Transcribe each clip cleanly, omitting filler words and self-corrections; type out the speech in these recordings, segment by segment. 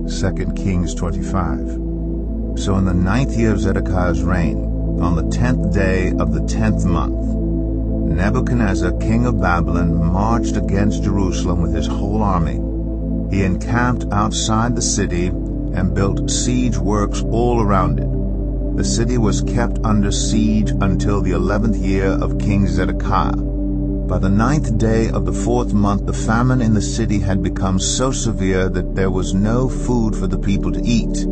2 Kings 25. So in the 9th year of Zedekiah's reign, on the 10th day of the 10th month, Nebuchadnezzar, king of Babylon, marched against Jerusalem with his whole army. He encamped outside the city and built siege works all around it. The city was kept under siege until the 11th year of King Zedekiah. By the 9th day of the 4th month, the famine in the city had become so severe that there was no food for the people to eat.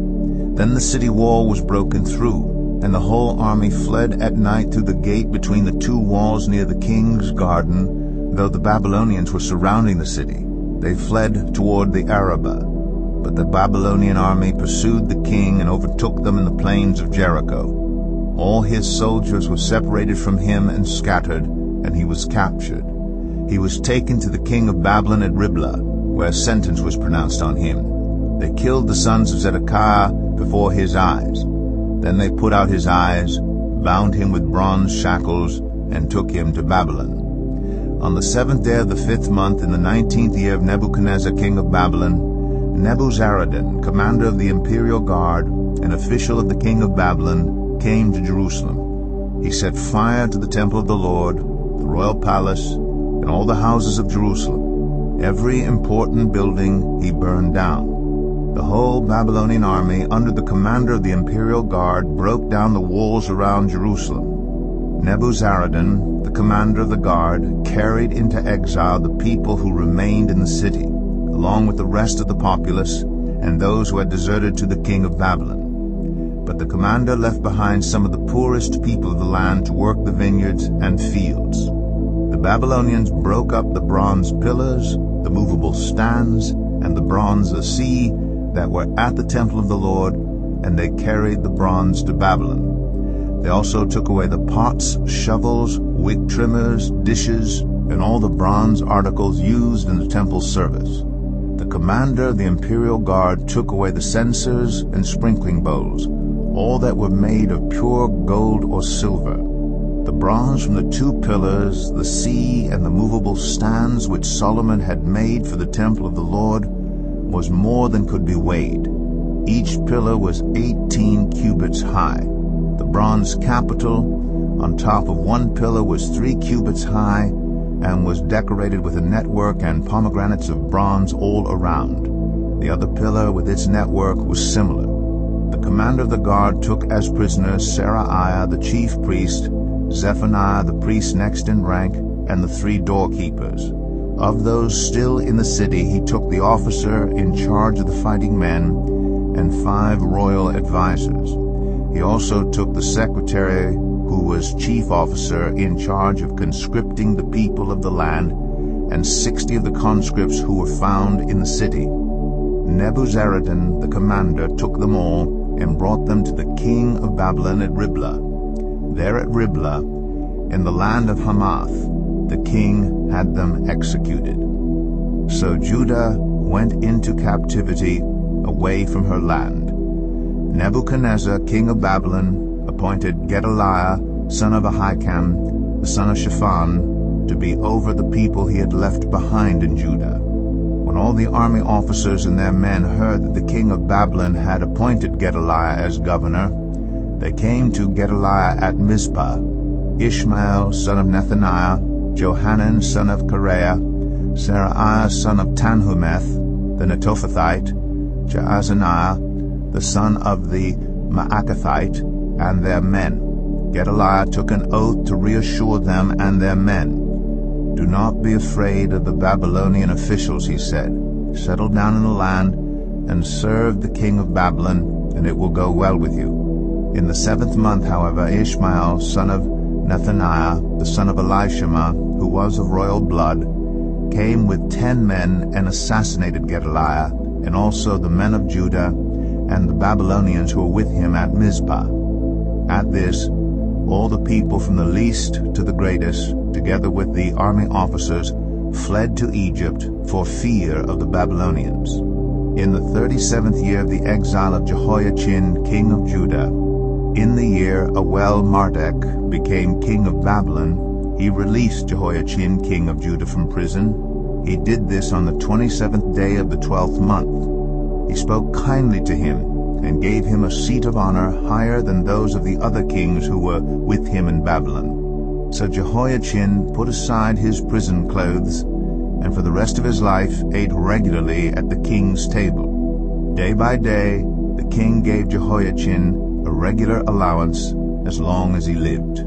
Then the city wall was broken through, and the whole army fled at night through the gate between the two walls near the king's garden, though the Babylonians were surrounding the city. They fled toward the Arabah. But the Babylonian army pursued the king and overtook them in the plains of Jericho. All his soldiers were separated from him and scattered, and he was captured. He was taken to the king of Babylon at Riblah, where sentence was pronounced on him. They killed the sons of Zedekiah before his eyes. Then they put out his eyes, bound him with bronze shackles, and took him to Babylon. On the 7th day of the 5th month, in the 19th year of Nebuchadnezzar, king of Babylon, Nebuzaradan, commander of the imperial guard, an official of the king of Babylon, came to Jerusalem. He set fire to the temple of the Lord, the royal palace, and all the houses of Jerusalem. Every important building he burned down. The whole Babylonian army, under the commander of the imperial guard, broke down the walls around Jerusalem. Nebuzaradan, the commander of the guard, carried into exile the people who remained in the city, along with the rest of the populace and those who had deserted to the king of Babylon. But the commander left behind some of the poorest people of the land to work the vineyards and fields. The Babylonians broke up the bronze pillars, the movable stands, and the bronze sea that were at the temple of the Lord, and they carried the bronze to Babylon. They also took away the pots, shovels, wick trimmers, dishes, and all the bronze articles used in the temple service. The commander of the imperial guard took away the censers and sprinkling bowls, all that were made of pure gold or silver. The bronze from the two pillars, the sea, and the movable stands which Solomon had made for the temple of the Lord was more than could be weighed. Each pillar was 18 cubits high. The bronze capital on top of one pillar was 3 cubits high and was decorated with a network and pomegranates of bronze all around. The other pillar with its network was similar. The commander of the guard took as prisoners Seraiah the chief priest, Zephaniah the priest next in rank, and the 3 doorkeepers. Of those still in the city, he took the officer in charge of the fighting men and 5 royal advisers. He also took the secretary, who was chief officer in charge of conscripting the people of the land, and 60 of the conscripts who were found in the city. Nebuzaradan, the commander, took them all and brought them to the king of Babylon at Riblah. There at Riblah, in the land of Hamath, the king had them executed. So Judah went into captivity away from her land. Nebuchadnezzar, king of Babylon, appointed Gedaliah, son of Ahikam, the son of Shaphan, to be over the people he had left behind in Judah. When all the army officers and their men heard that the king of Babylon had appointed Gedaliah as governor, they came to Gedaliah at Mizpah. Ishmael, son of Nethaniah, Johanan, son of Kareah, Seraiah, son of Tanhumeth, the Netophathite, Jaazaniah, the son of the Maacathite, and their men. Gedaliah took an oath to reassure them and their men. "Do not be afraid of the Babylonian officials," he said. "Settle down in the land and serve the king of Babylon, and it will go well with you." In the 7th month, however, Ishmael, son of Nethaniah, the son of Elishama, who was of royal blood, came with 10 men and assassinated Gedaliah, and also the men of Judah and the Babylonians who were with him at Mizpah. At this, all the people from the least to the greatest, together with the army officers, fled to Egypt for fear of the Babylonians. In the 37th year of the exile of Jehoiachin, king of Judah, in the year Awel-Marduk became king of Babylon, he released Jehoiachin, king of Judah, from prison. He did this on the 27th day of the 12th month. He spoke kindly to him and gave him a seat of honor higher than those of the other kings who were with him in Babylon. So Jehoiachin put aside his prison clothes, and for the rest of his life ate regularly at the king's table. Day by day the king gave Jehoiachin a regular allowance as long as he lived.